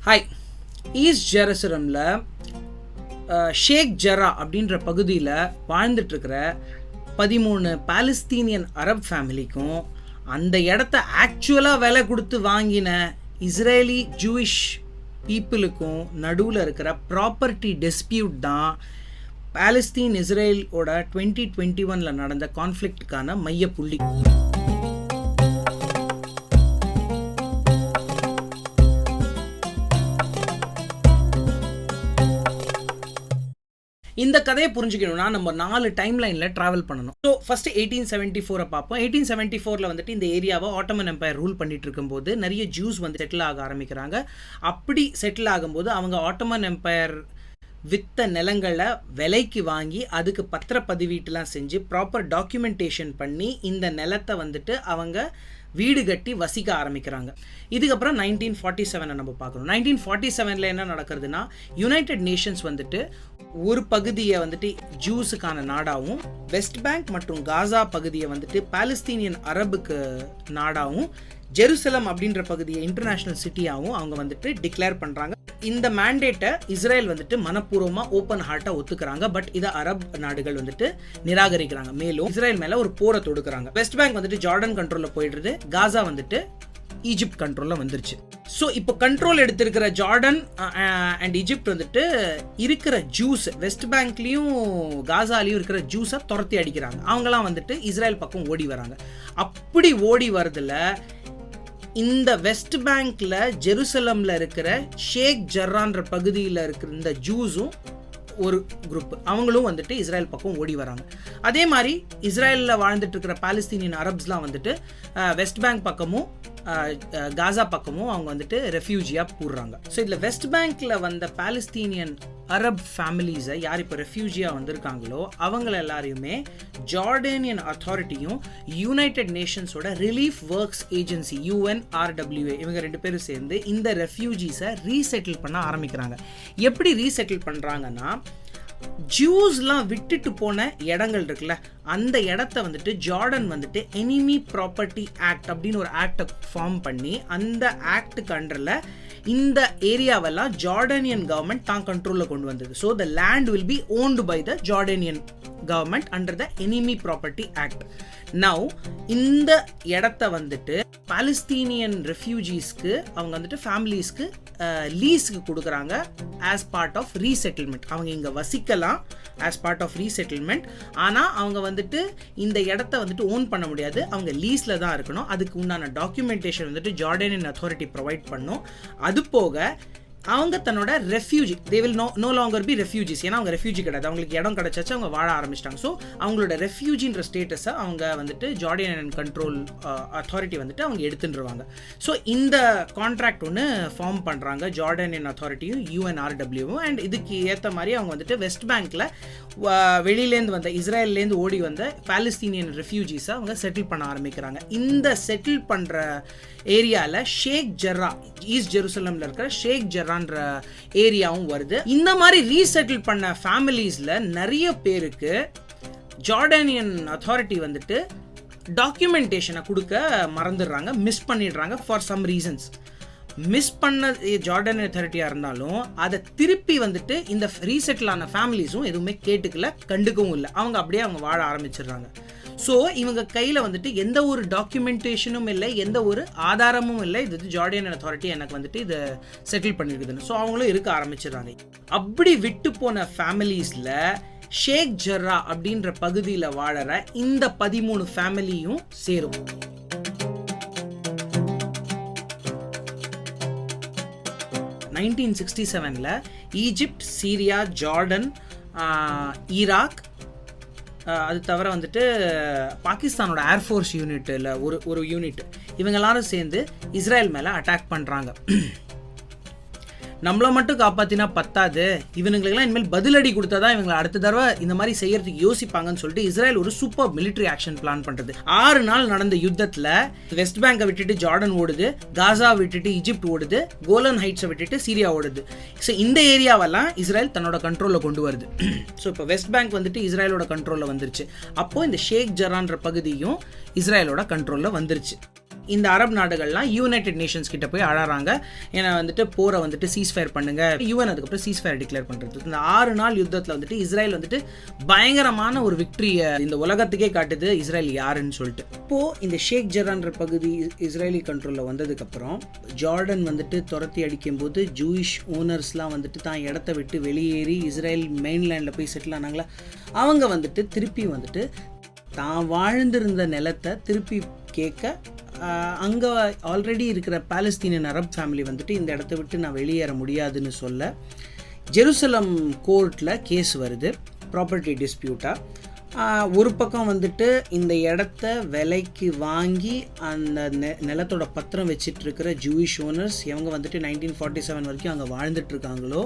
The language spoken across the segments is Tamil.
ஹாய். ஈஸ்ட் ஜெருசலமில் ஷேக் ஜரா அப்படின்ற பகுதியில் வாழ்ந்துட்டுருக்கிற 13 பாலஸ்தீனியன் அரப் ஃபேமிலிக்கும் அந்த இடத்த ஆக்சுவலாக விலை கொடுத்து வாங்கின இஸ்ரேலி ஜூயிஷ் பீப்புளுக்கும் நடுவில் இருக்கிற ப்ராப்பர்ட்டி டிஸ்பியூட் தான் பாலஸ்தீன் இஸ்ரேலோட 2021 நடந்த கான்ஃப்ளிக்ட்டுக்கான மையப்புள்ளி. இந்த கதையை புரிஞ்சுக்கணும்னா நம்ம 4 டைம் லைனில் ட்ராவல் பண்ணணும். ஸோ ஃபஸ்ட்டு 1874 பார்ப்போம். 1874 வந்துட்டு இந்த ஏரியாவை ஆட்டோமன் எம்பையர் ரூல் பண்ணிட்டு இருக்கும்போது நிறைய ஜூஸ் வந்து செட்டில் ஆக ஆரம்பிக்கிறாங்க. அப்படி செட்டில் ஆகும்போது அவங்க ஆட்டோமன் எம்பையர் வித்த நிலங்களை விலைக்கு வாங்கி அதுக்கு பத்திரப்பதிவீட்டெலாம் செஞ்சு ப்ராப்பர் டாக்குமெண்டேஷன் பண்ணி இந்த நிலத்தை வந்துட்டு அவங்க வீடு கட்டி வசிக்க ஆரம்பிக்கிறாங்க. இதுக்கப்புறம் 1947 நம்ம பார்க்கணும். 1947 என்ன நடக்கிறதுனா, யுனைடெட் நேஷன்ஸ் வந்துட்டு ஒரு பகுதியை வந்துட்டு ஜூஸுக்கான நாடாகவும், வெஸ்ட் பேங்க் மற்றும் காசா பகுதியை வந்துட்டு பாலஸ்தீனியன் அரபுக்கு நாடாகவும், ஜெருசலம் அப்படின்ற பகுதியை இன்டர்நேஷ்னல் சிட்டியாகவும் அவங்க வந்துட்டு டிக்ளேர் பண்ணுறாங்க. இந்த மேண்டேட்டை இஸ்ரேல் வந்துட்டு மனப்பூர்வமாக ஓப்பன் ஹார்ட்டாக ஒத்துக்கிறாங்க. பட் இதை அரப் நாடுகள் வந்துட்டு நிராகரிக்கிறாங்க. மேலும் இஸ்ரேல் மேலே ஒரு போரை தொடுக்கிறாங்க. வெஸ்ட் பேங்க் வந்துட்டு ஜார்டன் கண்ட்ரோலில் போயிடுறது, காசா வந்துட்டு ஈஜிப்ட் கண்ட்ரோலில் வந்துருச்சு. ஸோ இப்போ கண்ட்ரோல் எடுத்திருக்கிற ஜார்டன் அண்ட் ஈஜிப்ட் வந்துட்டு இருக்கிற ஜூஸ் வெஸ்ட் பேங்க்லேயும் காசாலையும் இருக்கிற ஜூஸை துரத்தி அடிக்கிறாங்க. அவங்களாம் வந்துட்டு இஸ்ரேல் பக்கம் ஓடி வராங்க. அப்படி ஓடி வரதுல இந்த வெஸ்ட் பேங்க்ல ஜெருசலம்ல இருக்கிற ஷேக் ஜர்ரான்ற பகுதியில் இருக்கிற இந்த ஜூஸும் ஒரு குரூப், அவங்களும் வந்துட்டு இஸ்ரேல் பக்கம் ஓடி வராங்க. அதே மாதிரி இஸ்ரேலில் வாழ்ந்துட்டு இருக்கிற பாலஸ்தீனியன் அரப்ஸ்லாம் வந்துட்டு வெஸ்ட் பேங்க் பக்கமும் காசா பக்கமும் அவங்க வந்துட்டு ரெஃப்யூஜியாக போடுறாங்க. ஸோ இதில் வெஸ்ட் பேங்க்ல வந்த பாலஸ்தீனியன் அரப் ஃபேமிலிஸை யார் இப்போ ரெஃப்யூஜியாக வந்திருக்காங்களோ அவங்கள எல்லாரையுமே ஜார்டேனியன் அத்தாரிட்டியும் யுனைடெட் நேஷன்ஸோட ரிலீஃப் ஒர்க்ஸ் ஏஜென்சி UNRWA இவங்க 2 பேரும் சேர்ந்து இந்த ரெஃப்யூஜிஸை ரீசெட்டில் பண்ண ஆரம்பிக்கிறாங்க. எப்படி ரீசெட்டில் பண்ணுறாங்கன்னா, ஜூஸ்லாம் விட்டுட்டு போன இடங்கள் இருக்குல்ல, அந்த இடத்த வந்துட்டு ஜார்டன் வந்துட்டு எனிமி ப்ராப்பர்ட்டி ஆக்ட் அப்படின்னு ஒரு ஆக்டை ஃபார்ம் பண்ணி அந்த ஆக்டுக்கு அண்டரில் இந்த ஏரியாவெல்லாம் ஜார்டனியன் கவர்மெண்ட் தான் கண்ட்ரோலில் கொண்டு வந்தது. So the land will be owned by the Jordanian government under the Enemy Property Act. Now இந்த இடத்த வந்துட்டு பாலஸ்தீனியன் ரெஃப்யூஜிஸ்க்கு அவங்க வந்துட்டு ஃபேமிலிஸ்க்கு லீஸுக்கு கொடுக்குறாங்க ஆஸ் பார்ட் ஆஃப் ரீசெட்டில்மெண்ட். அவங்க இங்கே வசிக்கலாம் ஆஸ் பார்ட் ஆஃப் ரீசெட்டில்மெண்ட். ஆனால் அவங்க வந்துட்டு இந்த இடத்த வந்துட்டு ஓன் பண்ண முடியாது, அவங்க லீஸில் தான் இருக்கணும். அதுக்கு உண்டான டாக்குமெண்டேஷன் வந்துட்டு ஜார்டனியன் அத்தாரிட்டி ப்ரொவைட் பண்ணும். அது போக அவங்க தன்னோட refugee they will know longer B refugees. ஏன்னா அவங்க ரெஃப்யூஜி கிடையாது, அவங்களுக்கு இடம் கிடைச்சாச்சு, அவங்க வாழ ஆரம்பிச்சிட்டாங்க. ஸோ அவங்களோட ரெஃப்யூஜின்ற ஸ்டேட்டஸை அவங்க வந்துட்டு ஜார்டனியன் கண்ட்ரோல் அத்தாரிட்டி வந்துட்டு அவங்க எடுத்துட்டுருவாங்க. ஸோ இந்த கான்ட்ராக்ட் ஒன்று ஃபார்ம் பண்ணுறாங்க ஜார்டனியன் அத்தாரிட்டியும் UNRWவும். அண்ட் இதுக்கு ஏற்ற மாதிரி அவங்க வந்துட்டு வெஸ்ட் பேங்க்கில் வெளியிலேருந்து வந்த இஸ்ரேல்லேருந்து ஓடி வந்த பாலஸ்தீனியன் ரெஃப்யூஜிஸை அவங்க செட்டில் பண்ண ஆரம்பிக்கிறாங்க. இந்த செட்டில் பண்ணுற ஏரியாவில் ஷேக் ஜர்ரா, ஈஸ்ட் ஜெருசலமில் இருக்கிற ஷேக் ஜர்ரான்ற ஏரியாவும் வருது. இந்த மாதிரி ரீசெட்டில் பண்ண ஃபேமிலிஸில் நிறைய பேருக்கு ஜார்டனியன் அத்தாரிட்டி வந்துட்டு டாக்குமெண்டேஷனை கொடுக்க மறந்துடுறாங்க, மிஸ் பண்ணிடுறாங்க ஃபார் சம் ரீசன்ஸ். மிஸ் பண்ண ஜார்டன் அத்தாரிட்டியாக இருந்தாலும் அதை திருப்பி வந்துட்டு இந்த ரீசெட்டில் ஆன ஃபேமிலிஸும் எதுவுமே கேட்டுக்கல, கண்டுக்கவும் இல்லை. அவங்க அப்படியே அவங்க வாழ ஆரம்பிச்சிடுறாங்க. ஸோ இவங்க கையில் வந்துட்டு எந்த ஒரு டாக்குமெண்டேஷனும் இல்லை, எந்த ஒரு ஆதாரமும் இல்லை, இது ஜார்டனியன் அத்தாரிட்டி எனக்கு வந்துட்டு இதை செட்டில் பண்ணியிருக்குதுன்னு. ஸோ அவங்களும் இருக்க ஆரம்பிச்சிடுறாங்க. அப்படி விட்டு போன ஃபேமிலிஸில் ஷேக் ஜர்ரா அப்படின்ற பகுதியில் வாழற இந்த 13 ஃபேமிலியும் சேரும். ஈஜிப்ட், சீரியா, ஜார்டன், ஈராக், அது தவிர வந்துட்டு பாகிஸ்தானோட ஏர்ஃபோர்ஸ் யூனிட்டில் ஒரு யூனிட், இவங்க எல்லாரும் சேர்ந்து இஸ்ரேல் மேலே அட்டாக் பண்ணுறாங்க. நம்மளை மட்டும் காப்பாற்றினா பத்தாது, இவனுங்களுக்கெல்லாம் இனிமேல் பதிலடி கொடுத்தா தான் இவங்களை அடுத்த தடவை இந்த மாதிரி செய்யறதுக்கு யோசிப்பாங்கன்னு சொல்லிட்டு இஸ்ரேல் ஒரு சூப்பர் மிலிட்ரி ஆக்ஷன் பிளான் பண்ணுறது. 6 நாள் நடந்த யுத்தத்தில் வெஸ்ட் பேங்கை விட்டுட்டு ஜார்டன் ஓடுது, காசா விட்டுட்டு ஈஜிப்ட் ஓடுது, கோலன் ஹைட்ஸை விட்டுட்டு சீரியா ஓடுது. ஸோ இந்த ஏரியாவெல்லாம் இஸ்ரேல் தன்னோட கண்ட்ரோலில் கொண்டு வருது. ஸோ இப்போ வெஸ்ட் பேங்க் வந்துட்டு இஸ்ரேலோட கண்ட்ரோலில் வந்துருச்சு. அப்போது இந்த ஷேக் ஜர்ரான்ற பகுதியும் இஸ்ரேலோட கண்ட்ரோலில் வந்துருச்சு. இந்த அரப் நாடுகள்லாம் யுனைடெட் நேஷன்ஸ் கிட்ட போய் அழறாங்க, ஏன்னா வந்துட்டு போரை வந்துட்டு சீஸ்ஃபயர் பண்ணுங்க. யுஎன் அதுக்கப்புறம் சீஸ்ஃபயர் டிக்ளேர் பண்ணுறது. இந்த 6 நாள் யுத்தத்தில் வந்துட்டு இஸ்ரேல் வந்துட்டு பயங்கரமான ஒரு விக்டரியை இந்த உலகத்துக்கே காட்டுது இஸ்ரேல் யாருன்னு சொல்லிட்டு. இப்போது இந்த ஷேக் ஜரான்ற பகுதி இஸ்ரேலி கண்ட்ரோலில் வந்ததுக்கப்புறம் ஜார்டன் வந்துட்டு துரத்தி அடிக்கும்போது ஜூயிஷ் ஓனர்ஸ்லாம் வந்துட்டு தான் இடத்த விட்டு வெளியேறி இஸ்ரேல் மெயின்லேண்டில் போய் செட்டில் ஆனாங்களா, அவங்க வந்துட்டு திருப்பி வந்துட்டு தான் வாழ்ந்திருந்த நிலத்தை திருப்பி கேட்க அங்கே ஆல்ரெடி இருக்கிற பாலஸ்தீனியன் அரப் ஃபேமிலி வந்துட்டு இந்த இடத்த விட்டு நான் வெளியேற முடியாதுன்னு சொல்ல ஜெருசலம் கோர்ட்டில் கேஸ் வருது, ப்ராப்பர்ட்டி டிஸ்பியூட்டாக. ஒரு பக்கம் வந்துட்டு இந்த இடத்த விலைக்கு வாங்கி அந்த நிலத்தோட பத்திரம் வச்சுட்டு இருக்கிற ஜூயிஷ் ஓனர்ஸ், இவங்க வந்துட்டு 1947 வரைக்கும் அங்கே வாழ்ந்துட்டுருக்காங்களோ,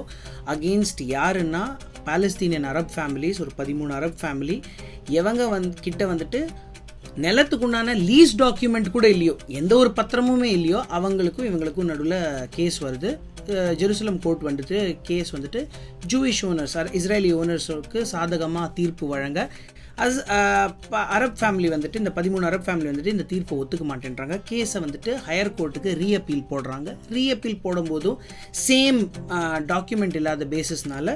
அகெயின்ஸ்ட் யாருன்னா பாலஸ்தீனியன் அரப் ஃபேமிலிஸ், ஒரு 13 அரப் ஃபேமிலி. இவங்க கிட்ட வந்துட்டு நிலத்துக்குண்டான லீஸ் டாக்குமெண்ட் கூட இல்லையோ, எந்த ஒரு பத்திரமுமே இல்லையோ, அவங்களுக்கும் இவங்களுக்கும் நடுவில் கேஸ் வருது. ஜெருசலம் கோர்ட் வந்துட்டு கேஸ் வந்துட்டு ஜூயிஷ் ஓனர்ஸ், இஸ்ரேலி ஓனர்ஸுக்கு சாதகமாக தீர்ப்பு வழங்க அரப் ஃபேமிலி வந்துட்டு இந்த 13 அரப் ஃபேமிலி வந்துட்டு இந்த தீர்ப்பை ஒத்துக்க மாட்டேன்றாங்க. கேஸை வந்துட்டு ஹையர் கோர்ட்டுக்கு ரீஅப்பீல் போடுறாங்க. ரீஅப்பீல் போடும்போதும் சேம் டாக்குமெண்ட் இல்லாத பேசிஸ்னால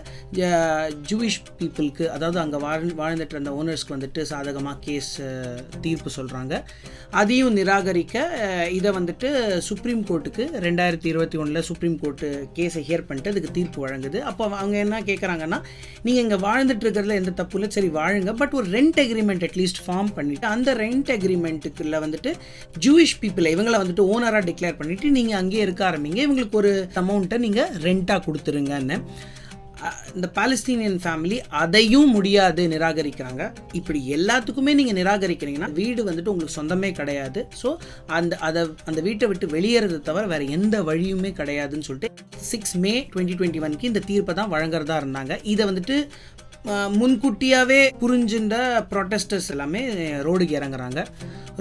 ஜூயிஷ் பீப்புளுக்கு, அதாவது அங்கே வாழ்ந்துட்டு இருந்த ஓனர்ஸ்க்கு வந்துட்டு சாதகமாக கேஸ் தீர்ப்பு சொல்கிறாங்க. அதையும் நிராகரிக்க இதை வந்துட்டு சுப்ரீம் கோர்ட்டுக்கு 2021 சுப்ரீம் கோர்ட்டு கேஸை ஹியர் பண்ணிட்டு அதுக்கு தீர்ப்பு வழங்குது. அப்போ அவங்க என்ன கேட்குறாங்கன்னா, நீங்கள் இங்கே வாழ்ந்துட்டு இருக்கிறதுல எந்த தப்பு இல்லை, சரி வாழுங்க, பட் ஒரு ரெண்ட் அக்ரிமெண்ட் அட்லீஸ்ட் ஃபார்ம் பண்ணிவிட்டு அந்த ரெண்ட் அக்ரிமெண்ட்டுக்குள்ள வந்துட்டு ஜூயிஷ் பீப்புளை இவங்களை வந்துட்டு ஓனராக டிக்ளேர் பண்ணிவிட்டு நீங்கள் அங்கேயே இருக்க ஆரம்பிங்க, இவங்களுக்கு ஒரு அமௌண்ட்டை நீங்கள் ரெண்ட்டாக கொடுத்துருங்கன்னு. இந்த பாலஸ்தீனியன் ஃபேமிலி அதையும் முடியாது, நிராகரிக்கிறாங்க. இப்படி எல்லாத்துக்குமே நீங்கள் நிராகரிக்கிறீங்கன்னா வீடு வந்துட்டு உங்களுக்கு சொந்தமே கிடையாது. ஸோ அந்த வீட்டை விட்டு வெளியேறதை தவிர வேறு எந்த வழியுமே கிடையாதுன்னு சொல்லிட்டு 6 மே 2021 இந்த தீர்ப்பை தான் வழங்குறதா இருந்தாங்க. இதை வந்துட்டு முன்கூட்டியாகவே புரிஞ்சுட்ட ப்ரொட்டஸ்டர்ஸ் எல்லாமே ரோடுக்கு இறங்குறாங்க.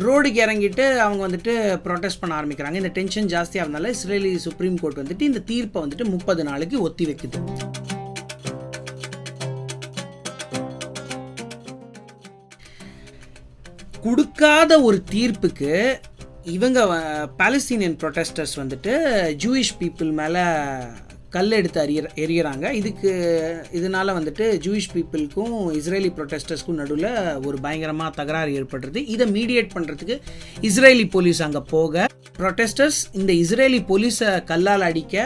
ரோடுக்கு இறங்கிட்டு அவங்க வந்துட்டு ப்ரொட்டஸ்ட் பண்ண ஆரம்பிக்கிறாங்க. இந்த டென்ஷன் ஜாஸ்தியாக இருந்தால இஸ்ரேலி சுப்ரீம் கோர்ட் வந்துட்டு இந்த தீர்ப்பை வந்துட்டு 30 நாளுக்கு ஒத்தி வைக்குது. கொடுக்காத ஒரு தீர்ப்புக்கு இவங்க பாலஸ்தீனியன் ப்ரொட்டஸ்டர்ஸ் வந்துட்டு ஜூயிஷ் பீப்புள் மேலே கல் எடுத்து எறிகிறாங்க. இதனால் வந்துட்டு ஜூயிஷ் பீப்புளுக்கும் இஸ்ரேலி ப்ரொட்டஸ்டர்ஸ்க்கும் நடுவில் ஒரு பயங்கரமாக தகராறு ஏற்படுறது. இதை மீடியேட் பண்ணுறதுக்கு இஸ்ரேலி போலீஸ் அங்கே போக ப்ரொட்டஸ்டர்ஸ் இந்த இஸ்ரேலி போலீஸை கல்லால் அடிக்க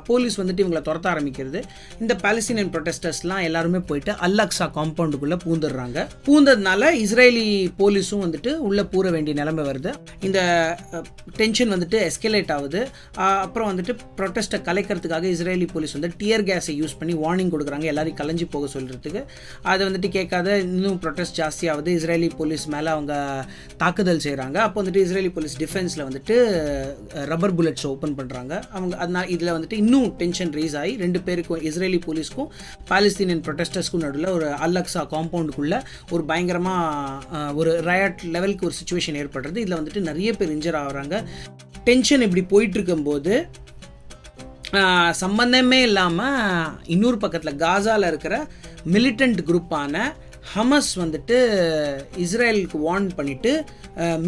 போலீஸ் வந்துட்டு இவங்களை துரத்த ஆரம்பிக்கிறது. இந்த பாலஸ்தீனியன் ப்ரொட்டஸ்டர்ஸ்லாம் எல்லாருமே போயிட்டு அல்-அக்ஸா காம்பவுண்டுக்குள்ளே பூந்துடுறாங்க. பூந்ததுனால இஸ்ரேலி போலீஸும் வந்துட்டு உள்ளே பூர வேண்டிய நிலைமை வருது. இந்த டென்ஷன் வந்துட்டு எஸ்கலேட் ஆகுது. அப்புறம் வந்துட்டு ப்ரொட்டஸ்ட்டை கலைக்கிறதுக்காக இஸ்ரேலி போலீஸ் வந்து டியர் கேஸை யூஸ் பண்ணி வார்னிங் கொடுக்குறாங்க எல்லாரையும் கலைஞ்சு போக சொல்கிறதுக்கு. அதை வந்துட்டு கேட்காத இன்னும் ப்ரொட்டஸ்ட் ஜாஸ்தியாகுது. இஸ்ரேலி போலீஸ் மேலே அவங்க தாக்குதல் செய்கிறாங்க. அப்போ வந்துட்டு இஸ்ரேலி போலீஸ் டிஃபென்ஸில் வந்துட்டு ரப்பர் புல்லட்ஸ் ஓப்பன் பண்ணுறாங்க. அவங்க அதனால் இதில் வந்துட்டு இன்னும் டென்ஷன் ரைஸ் ஆகி 2 பேருக்கும் இஸ்ரேலி போலீஸ்க்கும் பாலஸ்தீனியன் ப்ரொட்டஸ்டர்ஸ்க்கும் நடுவில் ஒரு அல்-அக்ஸா காம்பவுண்டுக்குள்ளே ஒரு பயங்கரமாக ஒரு ரயாட் லெவலுக்கு ஒரு சிச்சுவேஷன் ஏற்படுறது. இதில் வந்துட்டு நிறைய பேர் இன்ஜர் ஆகுறாங்க. டென்ஷன் இப்படி போயிட்டு இருக்கும்போது சம்பந்தமே இல்லாமல் இன்னொரு பக்கத்தில் காசாவில் இருக்கிற மிலிட்டன்ட் குரூப்பான ஹமஸ் வந்துட்டு இஸ்ரேலுக்கு வார்ன் பண்ணிவிட்டு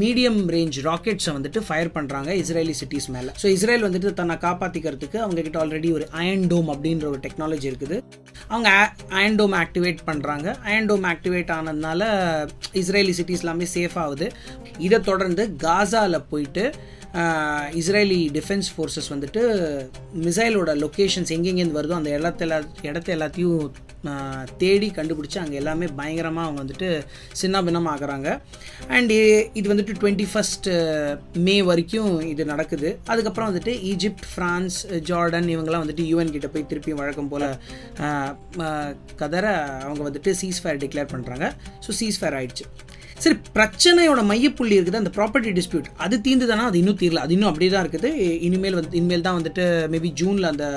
மீடியம் ரேஞ்ச் ராக்கெட்ஸை வந்துட்டு ஃபயர் பண்ணுறாங்க இஸ்ரேலி சிட்டிஸ் மேலே. ஸோ இஸ்ரேல் வந்துட்டு தன்னை காப்பாற்றிக்கிறதுக்கு அவங்கக்கிட்ட ஆல்ரெடி ஒரு அயன் டோம் அப்படின்ற ஒரு டெக்னாலஜி இருக்குது. அவங்க அயன் டோம் ஆக்டிவேட் பண்ணுறாங்க. அயன் டோம் ஆக்டிவேட் ஆனதுனால இஸ்ரேலி சிட்டிஸ் எல்லாமே சேஃப் ஆகுது. இதை தொடர்ந்து காசாவில் போயிட்டு இஸ்ரேலி டிஃபென்ஸ் ஃபோர்ஸஸ் வந்துட்டு மிசைலோட லொக்கேஷன்ஸ் எங்கெங்கேருந்து வருதோ அந்த இடத்த எல்லாத்தையும் தேடி கண்டுபிடிச்சி அங்கே எல்லாமே பயங்கரமாக அவங்க வந்துட்டு சின்ன பின்னம் ஆகுறாங்க. அண்ட் இது வந்துட்டு 21 மே வரைக்கும் இது நடக்குது. அதுக்கப்புறம் வந்துட்டு ஈஜிப்ட், ஃப்ரான்ஸ், ஜார்டன் இவங்கெல்லாம் வந்துட்டு யூஎன் கிட்ட போய் திருப்பி வழக்கம் போல் கதற அவங்க வந்துட்டு சீஸ்ஃபயர் டிக்ளேர் பண்ணுறாங்க. ஸோ சீஸ்ஃபயர் ஆயிடுச்சு. சரி, பிரச்சனையோட மையப்புள்ளி இருக்குது அந்த ப்ராப்பர்ட்டி டிஸ்பியூட். அது தீர்ந்துதானா? அது இன்னும் தீரல. அது இன்னும் அப்படியே தான் இருக்குது. இனிமேல் தான் வந்துட்டு மேபி ஜூனில் அந்த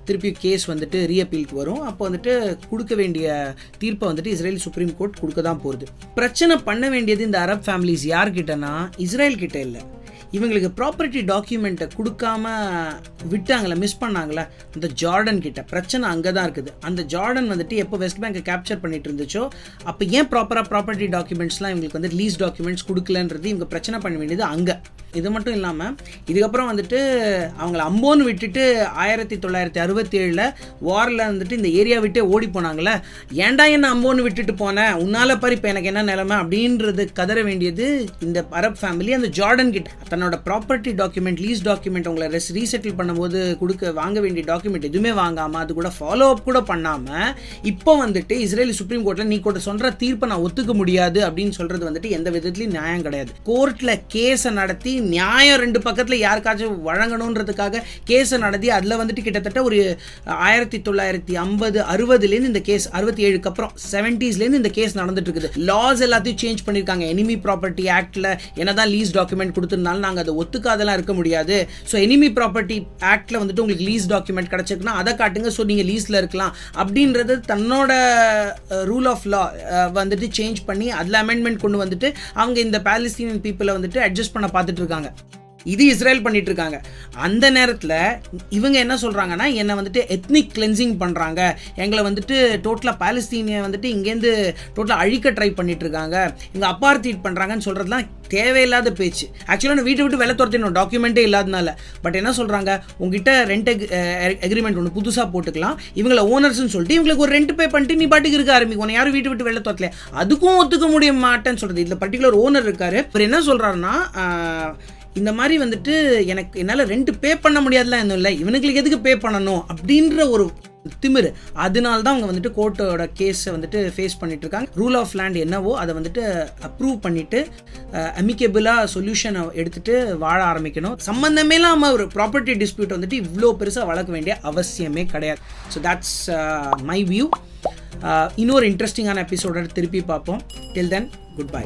திருப்பி கேஸ் வந்துட்டு ரீஅப்பீலுக்கு வரும். அப்போ வந்துட்டு கொடுக்க வேண்டிய தீர்ப்பை வந்துட்டு இஸ்ரேல் சுப்ரீம் கோர்ட் கொடுக்க தான் போகுது. பிரச்சனை பண்ண வேண்டியது இந்த அரப் ஃபேமிலிஸ் யார்கிட்டனா இஸ்ரேல் கிட்ட இல்லை. இவங்களுக்கு ப்ராப்பர்ட்டி டாக்குமெண்ட்டை கொடுக்காம விட்டாங்களே, மிஸ் பண்ணாங்களே, அந்த ஜார்டன் கிட்ட. பிரச்சனை அங்கே தான் இருக்குது. அந்த ஜார்டன் வந்துட்டு எப்போ வெஸ்ட் பேங்கை கேப்சர் பண்ணிட்டு இருந்துச்சோ அப்போ ஏன் ப்ராப்பராக ப்ராப்பர்ட்டி டாக்குமெண்ட்ஸ்லாம் இவங்களுக்கு வந்து லீஸ் டாக்குமெண்ட்ஸ் கொடுக்கலன்றது இவங்க பிரச்சனை பண்ண வேண்டியது அங்கே. இது மட்டும் இல்லாமல் இதுக்கப்புறம் வந்துட்டு அவங்கள அம்போன்னு விட்டுட்டு 1967 வாரில் வந்துட்டு இந்த ஏரியா விட்டே ஓடி போனாங்களே, ஏன்டா என்ன அம்போன்னு விட்டுட்டு போனேன், உன்னால் பாரு இப்போ எனக்கு என்ன நிலைமை அப்படின்றது கதற வேண்டியது இந்த அரப் ஃபேமிலி அந்த ஜார்டன் கிட்ட. தன்னோட ப்ராப்பர்ட்டி டாக்குமெண்ட், லீஸ் டாக்குமெண்ட் உங்களை ரீசெட்டில் பண்ணும்போது வாங்க வேண்டிய டாக்குமெண்ட் எதுவுமே வாங்காமல், அது கூட ஃபாலோ அப் கூட பண்ணாமல், இப்போ வந்துட்டு இஸ்ரேல் சுப்ரீம் கோர்ட்டில் நீ கூட சொல்கிற தீர்ப்பை நான் ஒத்துக்க முடியாது அப்படின்னு சொல்கிறது வந்துட்டு எந்த விதத்துலையும் நியாயம் கிடையாது. கோர்ட்டில் கேஸை நடத்தி நியாயம் 2 பக்கத்தில் யாருக்காச்சும் வழங்கணுன்றதுக்காக கேஸை நடத்தி அதில் வந்துட்டு கிட்டத்தட்ட ஒரு 1950 60லேருந்து இந்த கேஸ் 67க்கு அப்புறம் 70ஸ்லேருந்து இந்த கேஸ் நடந்துட்டு இருக்குது. லாஸ் எல்லாத்தையும் சேஞ்ச் பண்ணியிருக்காங்க. எனிமி ப்ராப்பர்ட்டி ஆக்டில் என்னதான் லீஸ் டாக்குமெண்ட் கொடுத்துருந்தாலும் நாங்கள் அதை ஒத்துக்காதெல்லாம் இருக்க முடியாது. ஸோ எனிமி ப்ராப்பர்ட்டி ஆக்டில் வந்துட்டு உங்களுக்கு லீஸ் டாக்குமெண்ட் கிடச்சிருக்குன்னா அதை காட்டுங்க, ஸோ நீங்கள் லீஸில் இருக்கலாம் அப்படின்றது தன்னோட ரூல் ஆஃப் லா வந்துட்டு சேஞ்ச் பண்ணி அதில் அமெண்ட்மெண்ட் கொண்டு வந்துட்டு அவங்க இந்த பாலஸ்தீனியன் பீப்புளை வந்துட்டு அட்ஜஸ்ட் பண்ண பார்த்துட்டு இருக்காங்க. இது இஸ்ரேல் பண்ணிட்டு இருக்காங்க. அந்த நேரத்தில் இவங்க என்ன சொல்கிறாங்கன்னா, என்னை வந்துட்டு எத்னிக் கிளென்சிங் பண்ணுறாங்க, எங்களை வந்துட்டு டோட்டலாக பாலஸ்தீனியை வந்துட்டு இங்கேருந்து டோட்டலாக அழிக்க ட்ரை பண்ணிட்டு இருக்காங்க, இங்கே அப்பார்த்தீட் பண்ணுறாங்கன்னு சொல்கிறதுலாம் தேவையில்லாத பேச்சு. ஆக்சுவலாக நான் வீட்டை விட்டு வெளில துரத்தினோம் டாக்குமெண்ட்டே இல்லாதனால. பட் என்ன சொல்கிறாங்க, உங்ககிட்ட ரெண்ட் அக்ரிமெண்ட் ஒன்று புதுசாக போட்டுக்கலாம், இவங்களை ஓனர்ஸ்ன்னு சொல்லிட்டு இவங்களுக்கு ஒரு ரெண்ட் பே பண்ணிட்டு நீ பாட்டுக்கு இருக்க ஆரம்பிக்கும், உன்னை யாரும் வீட்டை விட்டு வெளில துரத்தல, அதுக்கும் ஒத்துக்க முடிய மாட்டேன்னு சொல்கிறது. இதில் பர்டிகுலர் ஓனர் இருக்கார். அவர் என்ன சொல்கிறாருன்னா, இந்த மாதிரி வந்துட்டு என்னால் ரெண்ட் பே பண்ண முடியாதுலாம் எதுவும் இல்லை, இவனுங்களுக்கு எதுக்கு பே பண்ணணும் அப்படின்ற ஒரு திமிரு. அதனால தான் அவங்க வந்துட்டு கோர்ட்டோட கேஸை வந்துட்டு ஃபேஸ் பண்ணிட்டு இருக்காங்க. ரூல் ஆஃப் லேண்ட் என்னவோ அதை வந்துட்டு அப்ரூவ் பண்ணிட்டு அமிக்கபிளாக சொல்யூஷனை எடுத்துட்டு வாழ ஆரம்பிக்கணும். சம்மந்தமே இல்லாமல் ஒரு ப்ராப்பர்ட்டி டிஸ்பியூட் வந்துட்டு இவ்வளோ பெருசாக வளர்க்க வேண்டிய அவசியமே கிடையாது. So that's my view. இன்னொரு இன்ட்ரெஸ்டிங்கான எபிசோட திருப்பி பார்ப்போம். டில் தென், குட் பை.